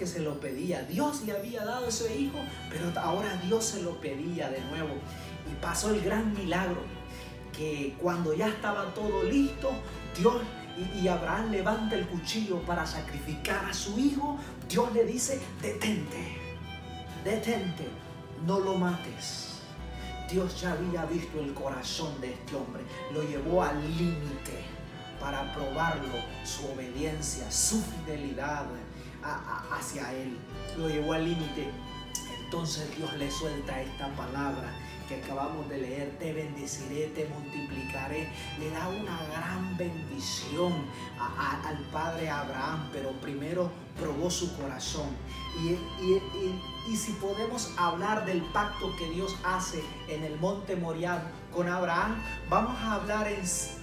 que se lo pedía. Dios le había dado ese hijo, pero ahora Dios se lo pedía de nuevo. Y pasó el gran milagro, que cuando ya estaba todo listo, Dios y Abraham levanta el cuchillo para sacrificar a su hijo. Dios le dice: detente, detente, no lo mates. Dios ya había visto el corazón de este hombre, lo llevó al límite para probarlo, su obediencia, su fidelidad hacia él. Lo llevó al límite. Entonces Dios le suelta esta palabra que acabamos de leer: te bendeciré, te multiplicaré. Le da una gran bendición al padre Abraham, pero primero probó su corazón. Y si podemos hablar del pacto que Dios hace en el monte Moriah con Abraham, vamos a hablar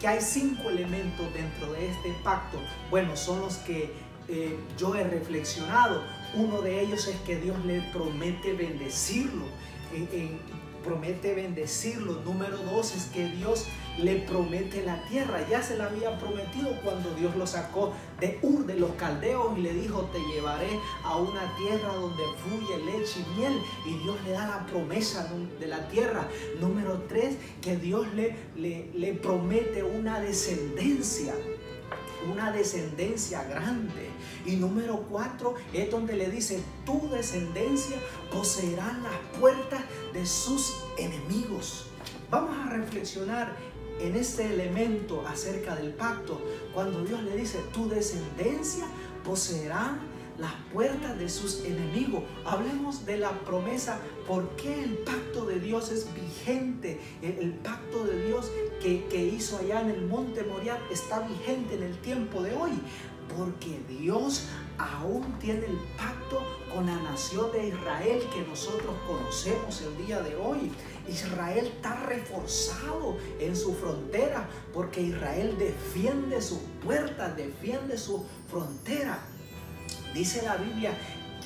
que hay 5 elementos dentro de este pacto. Bueno, son los que yo he reflexionado. Uno de ellos es que Dios le promete bendecirlo. Promete bendecirlo. Número 2 es que Dios le promete la tierra. Ya se la había prometido cuando Dios lo sacó de Ur de los Caldeos y le dijo: te llevaré a una tierra donde fluye leche y miel. Y Dios le da la promesa de la tierra. Número 3, que Dios le promete una descendencia grande. Y número 4 es donde le dice: tu descendencia poseerá las puertas de sus enemigos. Vamos a reflexionar en este elemento acerca del pacto, cuando Dios le dice: tu descendencia poseerá las puertas de sus enemigos. Hablemos de la promesa. ¿Por qué el pacto de Dios es vigente? El pacto de Dios que hizo allá en el monte Moriah está vigente en el tiempo de hoy, porque Dios aún tiene el pacto con la nación de Israel que nosotros conocemos el día de hoy. Israel está reforzado en su frontera, porque Israel defiende sus puertas, defiende su frontera. Dice la Biblia: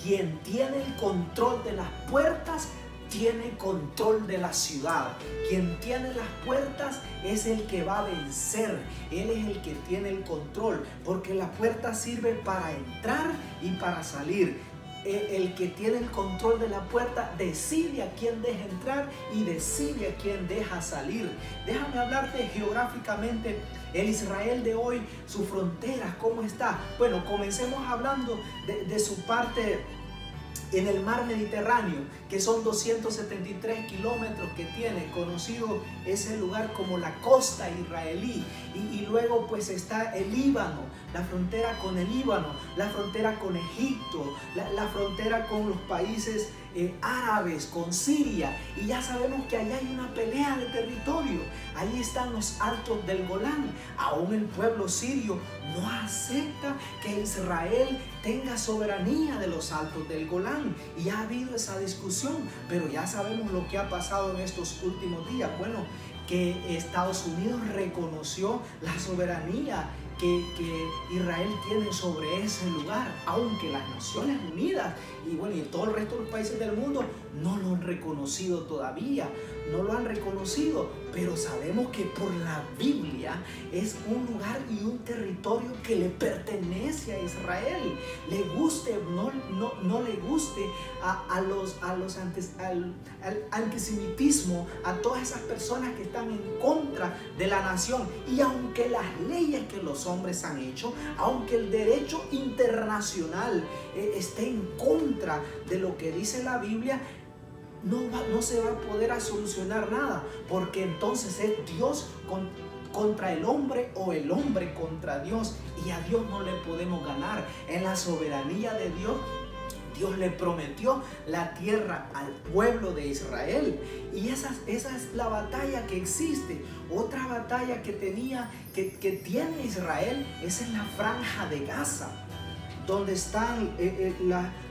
quien tiene el control de las puertas tiene control de la ciudad. Quien tiene las puertas es el que va a vencer. Él es el que tiene el control, porque la puerta sirve para entrar y para salir. El que tiene el control de la puerta decide a quién deja entrar y decide a quién deja salir. Déjame hablarte geográficamente el Israel de hoy, sus fronteras, ¿cómo está? Bueno, comencemos hablando de su parte en el mar Mediterráneo, que son 273 kilómetros que tiene, conocido ese lugar como la costa israelí. Y luego pues está el Líbano, la frontera con el Líbano, la frontera con Egipto, la frontera con los países árabes, con Siria. Y ya sabemos que allá hay una pelea de territorio. Ahí están los altos del Golán. Aún el pueblo sirio no acepta que Israel tenga soberanía de los altos del Golán. Y ha habido esa discusión, pero ya sabemos lo que ha pasado en estos últimos días. Bueno, que Estados Unidos reconoció la soberanía que Israel tiene sobre ese lugar, aunque las Naciones Unidas y bueno, y todo el resto de los países del mundo no lo han reconocido todavía, no lo han reconocido, pero sabemos que por la Biblia es un lugar y un territorio que le pertenece a Israel. Le guste o no le guste al antisemitismo, a todas esas personas que están en contra de la nación. Y aunque las leyes que los hombres han hecho, aunque el derecho internacional esté en contra de lo que dice la Biblia, no se va a poder solucionar nada, porque entonces es Dios contra el hombre o el hombre contra Dios, y a Dios no le podemos ganar. En la soberanía de Dios, Dios le prometió la tierra al pueblo de Israel, y esa es la batalla que existe. Otra batalla que tiene Israel es en la franja de Gaza, donde están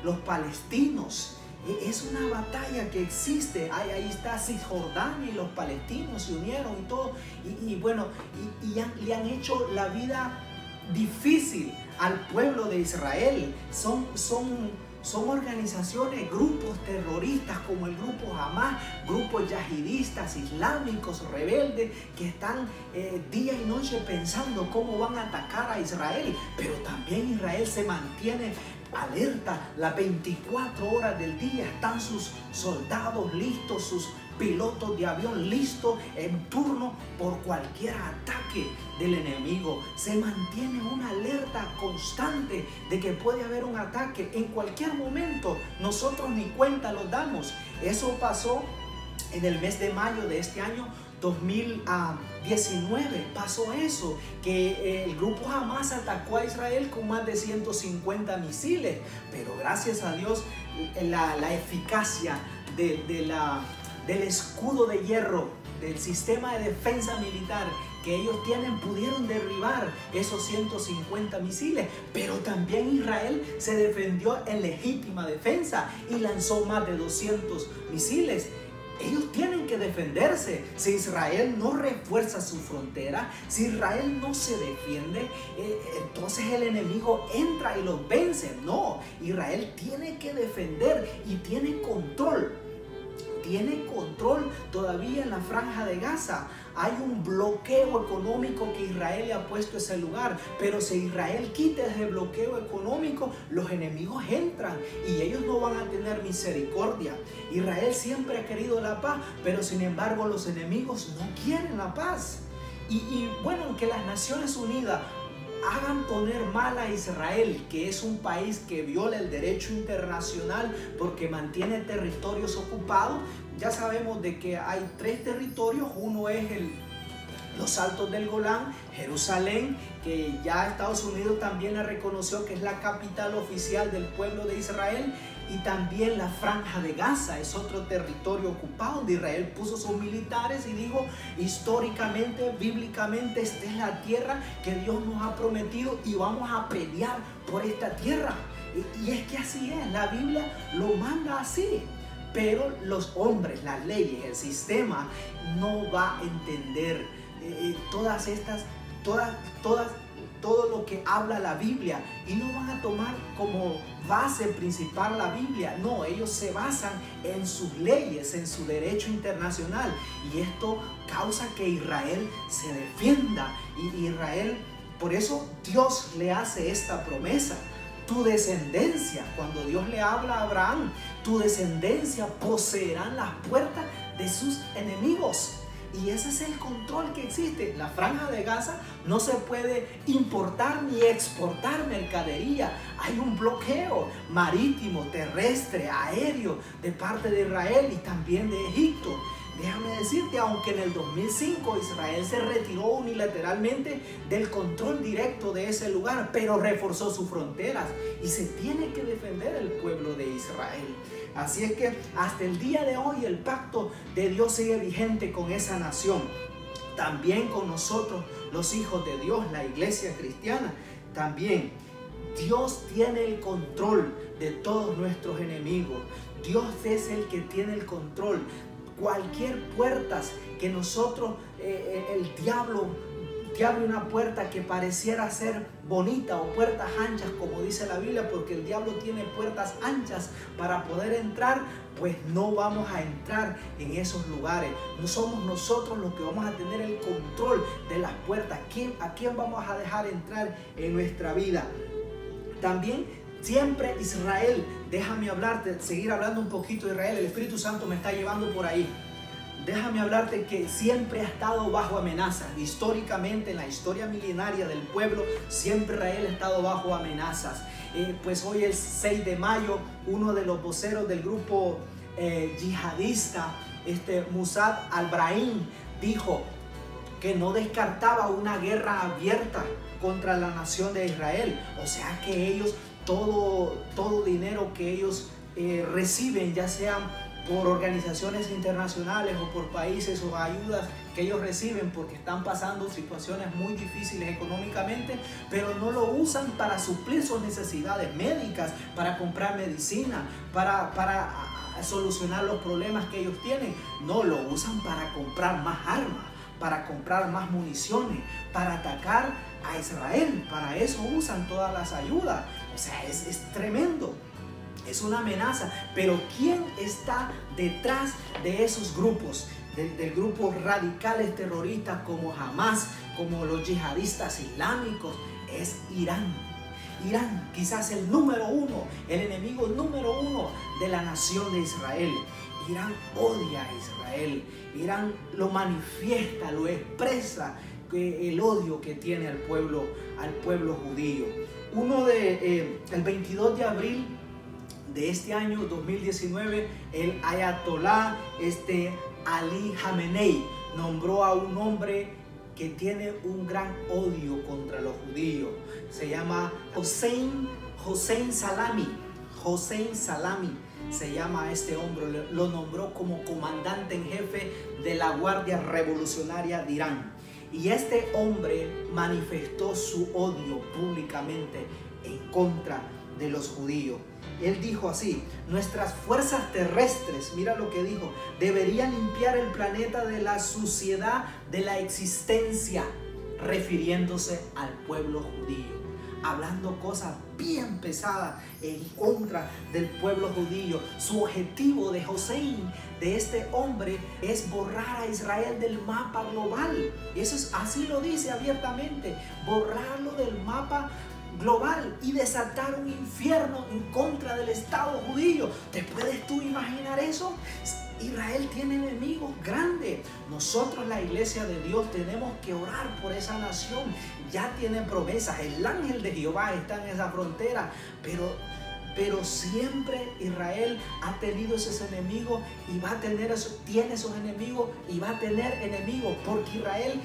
los palestinos. Es una batalla que existe. Ahí está Cisjordania, y los palestinos se unieron y todo. Y bueno, le han hecho la vida difícil al pueblo de Israel. Son organizaciones, grupos terroristas como el grupo Hamas, grupos yihadistas islámicos rebeldes que están día y noche pensando cómo van a atacar a Israel. Pero también Israel se mantiene alerta las 24 horas del día. Están sus soldados listos, sus pilotos de avión listos en turno por cualquier ataque del enemigo. Se mantiene una alerta constante de que puede haber un ataque en cualquier momento. Nosotros ni cuenta los damos. Eso pasó en el mes de mayo de este año 2019. Pasó eso, que el grupo Hamas atacó a Israel con más de 150 misiles, pero gracias a Dios la eficacia del escudo de hierro, del sistema de defensa militar que ellos tienen, pudieron derribar esos 150 misiles. Pero también Israel se defendió en legítima defensa y lanzó más de 200 misiles. Ellos tienen que defenderse. Si Israel no refuerza su frontera, si Israel no se defiende, entonces el enemigo entra y los vence. No, Israel tiene que defender y tiene control. Tiene control todavía en la franja de Gaza. Hay un bloqueo económico que Israel le ha puesto a ese lugar. Pero si Israel quita ese bloqueo económico, los enemigos entran y ellos no van a tener misericordia. Israel siempre ha querido la paz, pero sin embargo los enemigos no quieren la paz. Y bueno, aunque las Naciones Unidas hagan poner mal a Israel, que es un país que viola el derecho internacional porque mantiene territorios ocupados, ya sabemos de que hay 3 territorios. Uno es los Altos del Golán, Jerusalén, que ya Estados Unidos también la reconoció que es la capital oficial del pueblo de Israel, y también la franja de Gaza es otro territorio ocupado donde Israel puso sus militares y dijo: históricamente, bíblicamente, esta es la tierra que Dios nos ha prometido y vamos a pelear por esta tierra. Y es que así es, la Biblia lo manda así. Pero los hombres, las leyes, el sistema no va a entender todo lo que habla la Biblia, y no van a tomar como base principal la Biblia. No, ellos se basan en sus leyes, en su derecho internacional, y esto causa que Israel se defienda. Y Israel, por eso Dios le hace esta promesa: tu descendencia, cuando Dios le habla a Abraham, tu descendencia poseerán las puertas de sus enemigos. Y ese es el control que existe. La franja de Gaza no se puede importar ni exportar mercadería. Hay un bloqueo marítimo, terrestre, aéreo de parte de Israel y también de Egipto. Déjame decirte, aunque en el 2005 Israel se retiró unilateralmente del control directo de ese lugar, pero reforzó sus fronteras y se tiene que defender el pueblo de Israel. Así es que hasta el día de hoy el pacto de Dios sigue vigente con esa nación. También con nosotros, los hijos de Dios, la iglesia cristiana. También Dios tiene el control de todos nuestros enemigos. Dios es el que tiene el control. Cualquier puertas que nosotros, el diablo te abre una puerta que pareciera ser bonita, o puertas anchas como dice la Biblia, porque el diablo tiene puertas anchas para poder entrar, pues no vamos a entrar en esos lugares. No somos nosotros los que vamos a tener el control de las puertas. ¿A quién vamos a dejar entrar en nuestra vida? También siempre Israel, déjame hablarte, seguir hablando un poquito de Israel. El Espíritu Santo me está llevando por ahí. Déjame hablarte que siempre ha estado bajo amenaza. Históricamente, en la historia milenaria del pueblo, siempre Israel ha estado bajo amenazas. Pues hoy es 6 de mayo, uno de los voceros del grupo yihadista, Musad al-Brahim, dijo que no descartaba una guerra abierta contra la nación de Israel. O sea que ellos, todo dinero que ellos reciben, ya sean por organizaciones internacionales o por países, o ayudas que ellos reciben porque están pasando situaciones muy difíciles económicamente, pero no lo usan para suplir sus necesidades médicas, para comprar medicina, para solucionar los problemas que ellos tienen. No, lo usan para comprar más armas, para comprar más municiones, para atacar a Israel. Para eso usan todas las ayudas. O sea, es tremendo. Es una amenaza. Pero ¿quién está detrás de esos grupos? Del grupo radicales terroristas como Hamas, como los yihadistas islámicos. Es Irán. Irán, quizás el número uno, el enemigo número uno de la nación de Israel. Irán odia a Israel. Irán lo manifiesta, lo expresa, el odio que tiene al pueblo judío. El 22 de abril de este año 2019, el ayatolá Ali Khamenei nombró a un hombre que tiene un gran odio contra los judíos. Se llama Hossein Salami. Hossein Salami se llama este hombre. Lo nombró como comandante en jefe de la Guardia Revolucionaria de Irán. Y este hombre manifestó su odio públicamente en contra de los judíos. Él dijo así: nuestras fuerzas terrestres, mira lo que dijo, deberían limpiar el planeta de la suciedad de la existencia, refiriéndose al pueblo judío, hablando cosas bien pesadas en contra del pueblo judío. Su objetivo de Hossein, de este hombre, es borrar a Israel del mapa global. Así lo dice abiertamente: borrarlo del mapa global y desatar un infierno en contra del Estado judío. ¿Te puedes tú imaginar eso? Israel tiene enemigos grandes. Nosotros, la iglesia de Dios, tenemos que orar por esa nación. Ya tiene promesas. El ángel de Jehová está en esa frontera, pero siempre Israel ha tenido esos enemigos y tiene esos enemigos y va a tener enemigos, porque Israel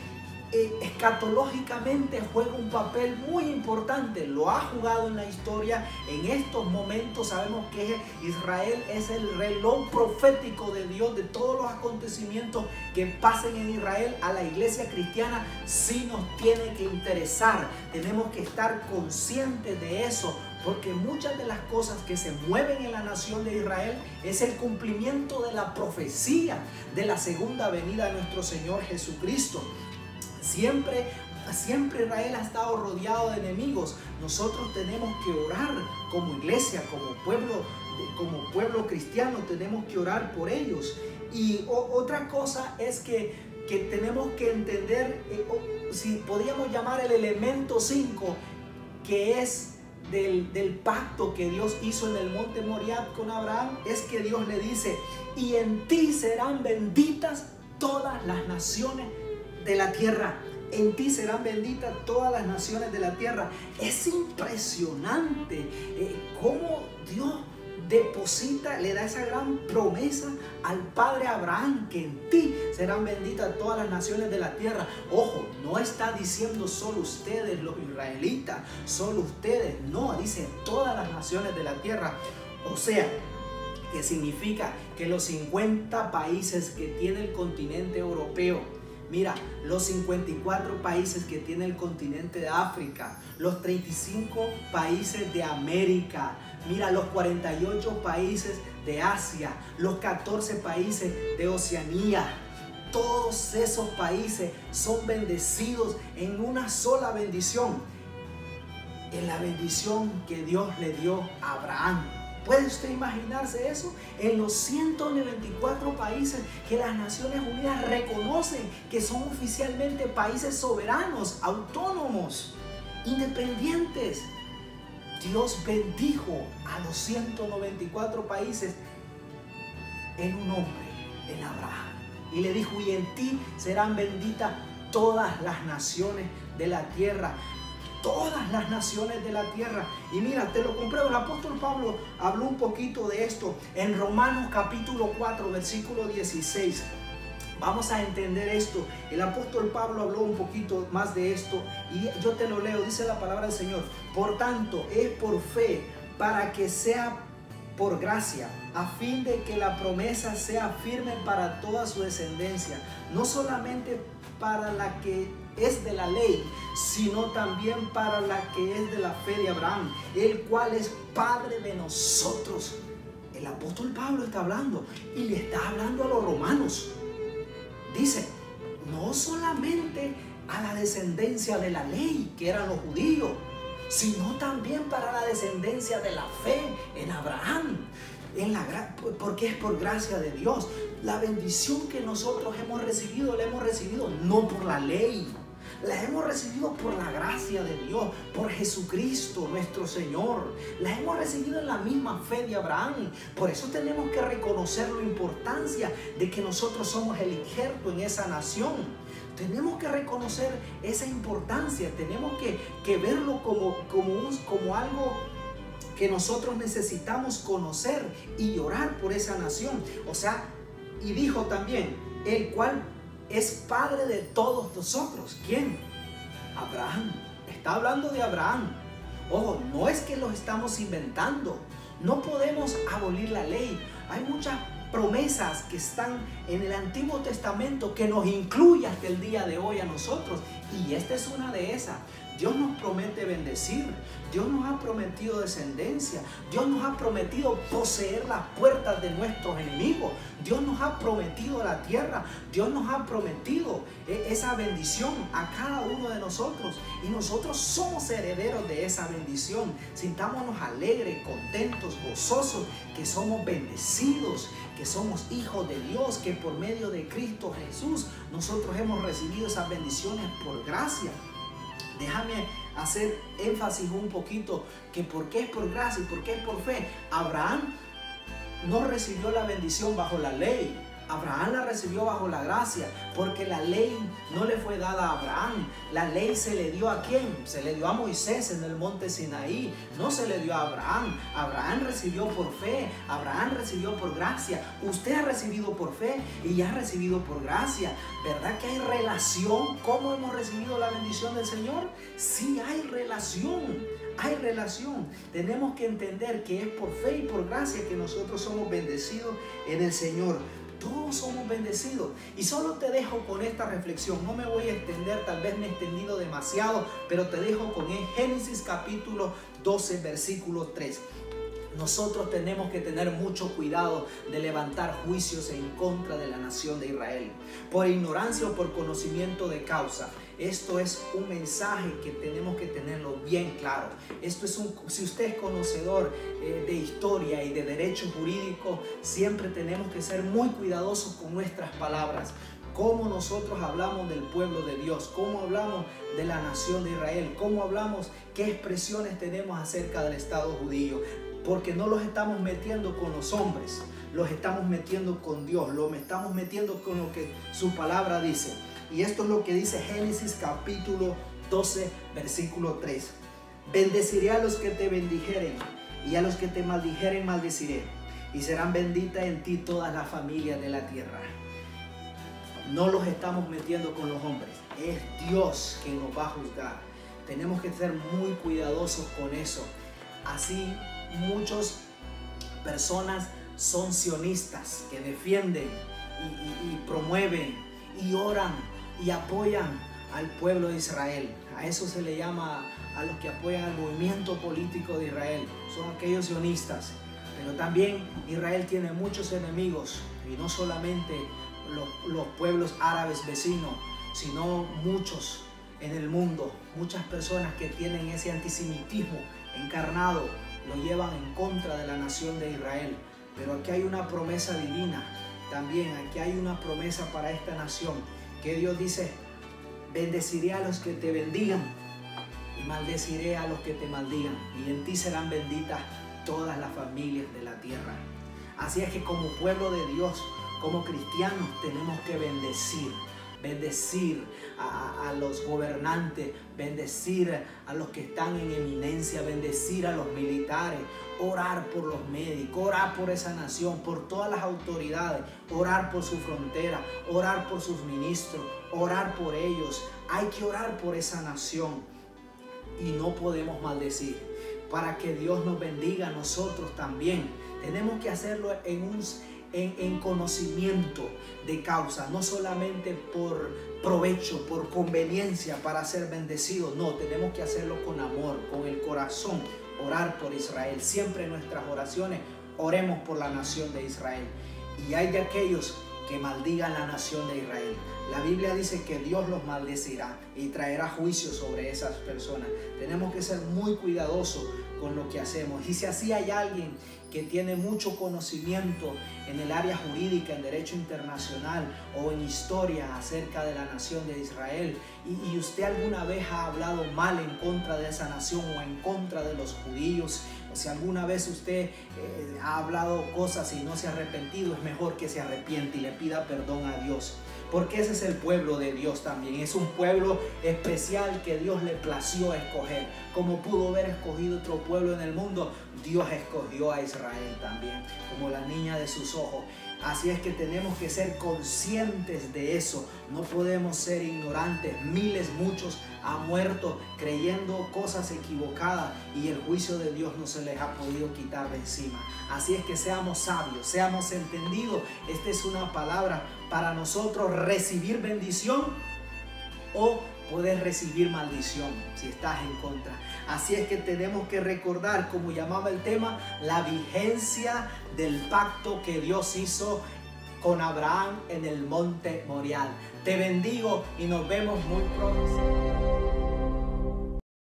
escatológicamente juega un papel muy importante. Lo ha jugado en la historia. En estos momentos sabemos que Israel es el reloj profético de Dios, de todos los acontecimientos que pasen en Israel. A la iglesia cristiana sí nos tiene que interesar. Tenemos que estar conscientes de eso, porque muchas de las cosas que se mueven en la nación de Israel es el cumplimiento de la profecía de la segunda venida de nuestro Señor Jesucristo. Siempre Israel ha estado rodeado de enemigos. Nosotros tenemos que orar como iglesia, como pueblo cristiano, tenemos que orar por ellos. Y otra cosa es que tenemos que entender, si podríamos llamar el elemento 5, que es del pacto que Dios hizo en el monte Moriah con Abraham, es que Dios le dice: y en ti serán benditas todas las naciones de la tierra. En ti serán benditas todas las naciones de la tierra. Es impresionante cómo Dios le da esa gran promesa al padre Abraham, que en ti serán benditas todas las naciones de la tierra. Ojo, no está diciendo solo ustedes, los israelitas, solo ustedes. No, dice todas las naciones de la tierra. O sea, que significa que los 50 países que tiene el continente europeo, mira, los 54 países que tiene el continente de África, los 35 países de América, mira, los 48 países de Asia, los 14 países de Oceanía, todos esos países son bendecidos en una sola bendición, en la bendición que Dios le dio a Abraham. ¿Puede usted imaginarse eso? En los 194 países que las Naciones Unidas reconocen que son oficialmente países soberanos, autónomos, independientes. Dios bendijo a los 194 países en un hombre, en Abraham. Y le dijo: y en ti serán benditas todas las naciones de la tierra. Todas las naciones de la tierra. Y mira, te lo compruebo. El apóstol Pablo habló un poquito de esto en Romanos capítulo 4, versículo 16. Vamos a entender esto. El apóstol Pablo habló un poquito más de esto y yo te lo leo. Dice la palabra del Señor: por tanto, es por fe, para que sea por gracia, a fin de que la promesa sea firme para toda su descendencia, no solamente para la que es de la ley, sino también para la que es de la fe de Abraham, el cual es Padre de nosotros. El apóstol Pablo está hablando y le está hablando a los romanos. Dice: no solamente a la descendencia de la ley, que eran los judíos, sino también para la descendencia de la fe en Abraham, porque es por gracia de Dios. La bendición que nosotros hemos recibido, la hemos recibido no por la ley. La hemos recibido por la gracia de Dios, por Jesucristo nuestro Señor. La hemos recibido en la misma fe de Abraham. Por eso tenemos que reconocer la importancia de que nosotros somos el injerto en esa nación. Tenemos que reconocer esa importancia. Tenemos que verlo como algo que nosotros necesitamos conocer y orar por esa nación. O sea, y dijo también, el cual es padre de todos nosotros. ¿Quién? Abraham. Está hablando de Abraham. Ojo, no es que lo estamos inventando. No podemos abolir la ley. Hay muchas promesas que están en el Antiguo Testamento que nos incluye hasta el día de hoy a nosotros. Y esta es una de esas. Dios nos promete bendecir. Dios nos ha prometido descendencia. Dios nos ha prometido poseer las puertas de nuestros enemigos. Dios nos ha prometido la tierra. Dios nos ha prometido esa bendición a cada uno de nosotros. Y nosotros somos herederos de esa bendición. Sintámonos alegres, contentos, gozosos, que somos bendecidos, que somos hijos de Dios, que por medio de Cristo Jesús nosotros hemos recibido esas bendiciones por gracia. Déjame hacer énfasis un poquito que por qué es por gracia y por qué es por fe. Abraham no recibió la bendición bajo la ley. Abraham la recibió bajo la gracia, porque la ley no le fue dada a Abraham. La ley se le dio ¿a quién? Se le dio a Moisés en el monte Sinaí. No se le dio a Abraham. Abraham recibió por fe. Abraham recibió por gracia. Usted ha recibido por fe y ha recibido por gracia. ¿Verdad que hay relación? ¿Cómo hemos recibido la bendición del Señor? Sí, hay relación. Hay relación. Tenemos que entender que es por fe y por gracia que nosotros somos bendecidos en el Señor. Todos somos bendecidos. Y solo te dejo con esta reflexión. No me voy a extender, tal vez me he extendido demasiado, pero te dejo con Génesis capítulo 12, versículo 3. Nosotros tenemos que tener mucho cuidado de levantar juicios en contra de la nación de Israel, por ignorancia o por conocimiento de causa. Esto es un mensaje que tenemos que tenerlo bien claro. Esto es si usted es conocedor de historia y de derecho jurídico, siempre tenemos que ser muy cuidadosos con nuestras palabras. Cómo nosotros hablamos del pueblo de Dios, cómo hablamos de la nación de Israel, cómo hablamos, qué expresiones tenemos acerca del Estado judío. Porque no los estamos metiendo con los hombres, los estamos metiendo con Dios, los estamos metiendo con lo que su palabra dice. Y esto es lo que dice Génesis capítulo 12, versículo 3. Bendeciré a los que te bendijeren, y a los que te maldijeren maldeciré, y serán benditas en ti todas las familias de la tierra. No los estamos metiendo con los hombres, es Dios quien nos va a juzgar. Tenemos que ser muy cuidadosos con eso. Así muchas personas son sionistas que defienden y promueven y oran y apoyan al pueblo de Israel. A eso se le llama a los que apoyan al movimiento político de Israel. Son aquellos sionistas. Pero también Israel tiene muchos enemigos, y no solamente los pueblos árabes vecinos, sino muchos en el mundo. Muchas personas que tienen ese antisemitismo encarnado lo llevan en contra de la nación de Israel. Pero aquí hay una promesa divina. También aquí hay una promesa para esta nación, que Dios dice: bendeciré a los que te bendigan y maldeciré a los que te maldigan, y en ti serán benditas todas las familias de la tierra. Así es que como pueblo de Dios, como cristianos, tenemos que bendecir a los gobernantes, bendecir a los que están en eminencia, bendecir a los militares, orar por los médicos, orar por esa nación, por todas las autoridades, orar por su frontera, orar por sus ministros, orar por ellos. Hay que orar por esa nación y no podemos maldecir. Para que Dios nos bendiga a nosotros también, tenemos que hacerlo en conocimiento de causa, no solamente por provecho, por conveniencia para ser bendecidos. No, tenemos que hacerlo con amor, con el corazón. Orar por Israel. Siempre en nuestras oraciones oremos por la nación de Israel. Y hay de aquellos que maldigan la nación de Israel. La Biblia dice que Dios los maldecirá y traerá juicio sobre esas personas. Tenemos que ser muy cuidadosos con lo que hacemos. Y si así hay alguien que tiene mucho conocimiento en el área jurídica, en derecho internacional o en historia acerca de la nación de Israel, y usted alguna vez ha hablado mal en contra de esa nación o en contra de los judíos, o si alguna vez usted ha hablado cosas y no se ha arrepentido, es mejor que se arrepiente y le pida perdón a Dios. Porque ese es el pueblo de Dios también. Es un pueblo especial que Dios le plació escoger. Como pudo haber escogido otro pueblo en el mundo, Dios escogió a Israel también, como la niña de sus ojos. Así es que tenemos que ser conscientes de eso. No podemos ser ignorantes. Muchos han muerto creyendo cosas equivocadas y el juicio de Dios no se les ha podido quitar de encima. Así es que seamos sabios, seamos entendidos. Esta es una palabra para nosotros: recibir bendición o poder recibir maldición si estás en contra. Así es que tenemos que recordar, como llamaba el tema, la vigencia del pacto que Dios hizo con Abraham en el monte Moriah. Te bendigo y nos vemos muy pronto.